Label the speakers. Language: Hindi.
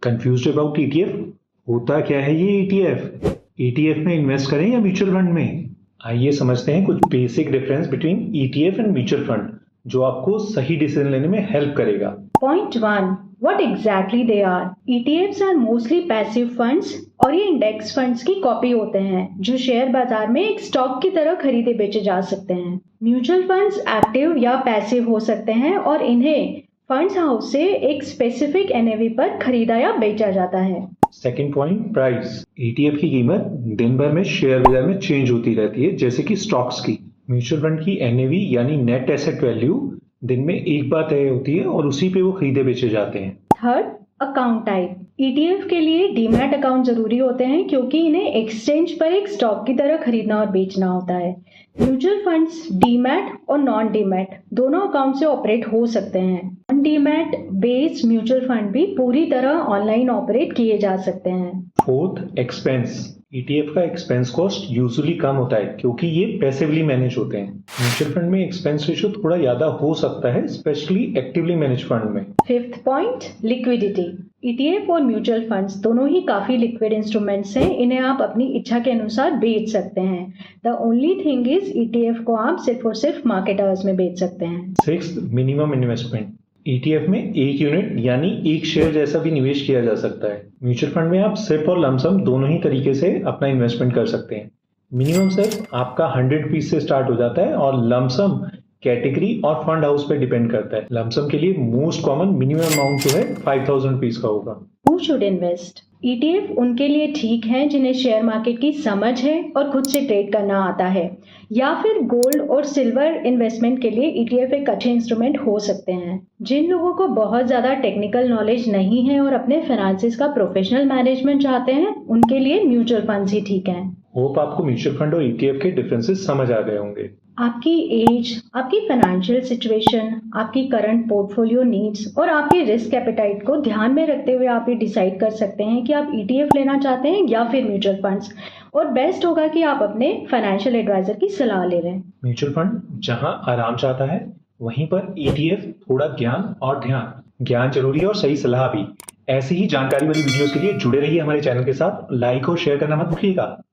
Speaker 1: Confused about ETF? होता क्या है ये ईटीएफ? ईटीएफ में इन्वेस्ट करें या म्यूचुअल फंड में? आइए समझते हैं कुछ basic difference between ETF and mutual fund जो आपको सही डिसीजन लेने में हेल्प करेगा।
Speaker 2: Point 1. What exactly they are? ETFs are mostly passive funds और ये इंडेक्स फंड्स की कॉपी होते हैं जो शेयर बाजार में एक स्टॉक की तरह खरीदे बेचे जा सकते हैं। म्यूचुअल फंड्स एक्टिव या पैसिव हो सकते हैं और इन्हें फंड्स हाउस से एक स्पेसिफिक एनएवी पर खरीदा या बेचा जाता है।
Speaker 1: Second point, price. ईटीएफ की कीमत दिन भर में शेयर बाजार में चेंज होती रहती है, जैसे कि स्टॉक्स की। म्यूचुअल फंड की एनएवी यानी नेट एसेट वैल्यू दिन में एक बार तय होती है और उसी पे वो खरीदे बेचे जाते हैं।
Speaker 2: Third, account type. ईटीएफ के लिए डीमैट अकाउंट जरूरी होते हैं क्योंकि इन्हें एक्सचेंज पर एक स्टॉक की तरह खरीदना और बेचना होता है। म्यूचुअल फंड्स डीमैट और नॉन डीमैट दोनों अकाउंट से ऑपरेट हो सकते हैं। Non demat based mutual fund भी पूरी तरह ऑनलाइन ऑपरेट किए जा सकते हैं।
Speaker 1: Fourth, expense. ईटीएफ का एक्सपेंस कॉस्ट यूजुअली कम होता है क्योंकि ये पैसिवली मैनेज होते हैं। म्यूचुअल फंड में एक्सपेंस रेशियो थोड़ा ज्यादा हो सकता है, स्पेशली एक्टिवली मैनेज फंड में।
Speaker 2: Fifth point, liquidity. ईटीएफ और म्यूचुअल फंड्स दोनों ही काफी लिक्विड इंस्ट्रूमेंट्स हैं। इन्हें आप अपनी इच्छा के अनुसार बेच सकते हैं। The only thing is ETF को आप सिर्फ और सिर्फ मार्केट आवर्स में बेच सकते हैं।
Speaker 1: Sixth, minimum investment. ईटीएफ में एक यूनिट यानी एक शेयर जैसा भी निवेश किया जा सकता है। म्यूचुअल फंड में आप सिप और लमसम दोनों ही तरीके से अपना इन्वेस्टमेंट कर सकते हैं। मिनिमम सिप आपका 100 रुपीज से स्टार्ट हो जाता है और लमसम कैटेगरी और फंड हाउस पे डिपेंड करता है। लमसम के लिए मोस्ट कॉमन मिनिमम अमाउंट जो है 5000 रुपीज का होगा।
Speaker 2: Who should invest? ETF उनके लिए ठीक है जिन्हें शेयर मार्केट की समझ है और खुद से ट्रेड करना आता है, या फिर गोल्ड और सिल्वर इन्वेस्टमेंट के लिए ETF एक अच्छे इंस्ट्रूमेंट हो सकते हैं। जिन लोगों को बहुत ज्यादा टेक्निकल नॉलेज नहीं है और अपने फाइनेंसेस का प्रोफेशनल मैनेजमेंट चाहते हैं, उनके लिए म्यूचुअल फंड्स ही ठीक हैं।
Speaker 1: होप आपको म्यूचुअल फंड और ईटीएफ के डिफरेंसेस समझ आ गए होंगे।
Speaker 2: आपकी एज, आपकी फाइनेंशियल सिचुएशन, आपकी करंट पोर्टफोलियो नीड्स और आपके रिस्क एपेटाइट को ध्यान में रखते हुए आप ये डिसाइड कर सकते हैं कि आप ईटीएफ लेना चाहते हैं या फिर म्यूचुअल फंड्स, और बेस्ट होगा कि आप अपने फाइनेंशियल एडवाइजर की सलाह ले लें।
Speaker 1: म्यूचुअल फंड जहां आराम चाहता है, वहीं पर ईटीएफ थोड़ा ज्ञान और ध्यान। ज्ञान जरूरी है और सही सलाह भी। ऐसी ही जानकारी वाली वीडियोस के लिए जुड़े रहिए हमारे चैनल के साथ। लाइक और शेयर करना मत भूलिएगा।